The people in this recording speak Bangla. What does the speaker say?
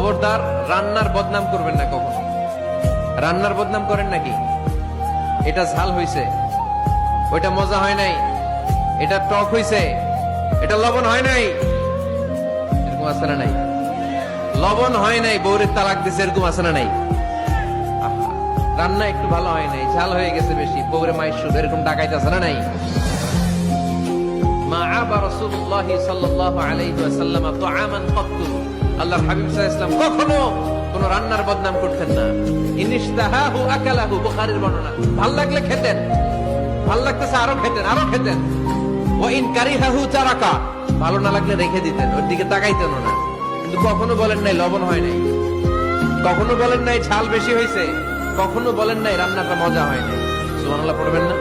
খবরদার রান্নার বদনাম করবেন না কখনো। রান্নার বদনাম করেন নাকি? এটা ঝাল হইছে, ওইটা মজা হয় নাই, এটা টক হইছে, এটা লবণ হয় নাই, এরকম আছে না নাই? লবণ হয় নাই, বউরের তালাক দিছে, এরকম আছে না নাই? আহা, রান্না একটু ভালো হয় নাই, ঝাল হয়ে গেছে বেশি, বউরে মায়ের সুদ, এরকম ডাকাইতে আছে না নাই? মা আবা রাসূলুল্লাহ সাল্লাল্লাহু আলাইহি ওয়াসাল্লাম তুআমান ক্বাত্তু, আল্লাহর হাবিব সাল্লাল্লাহু আলাইহি ওয়াসাল্লাম কখনো কোন রান্নার বদনাম করতেন না। ইনিশতাহাহু আকালাহু, বুখারীর বর্ণনা। ভাল লাগলে খেতেন, ভাল লাগতেছে আরো খেতেন, আরো খেতেন। ওয়া ইন কারিহাহু তারাকা, ভালো না লাগলে রেখে দিতেন, ওর দিকে তাকাইতেন না। কিন্তু কখনো বলেন নাই লবণ হয় নাই, কখনো বলেন নাই ঝাল বেশি হয়েছে, কখনো বলেন নাই রান্নাটা মজা হয় নাই। সুবহানাল্লাহ পড়বেন না?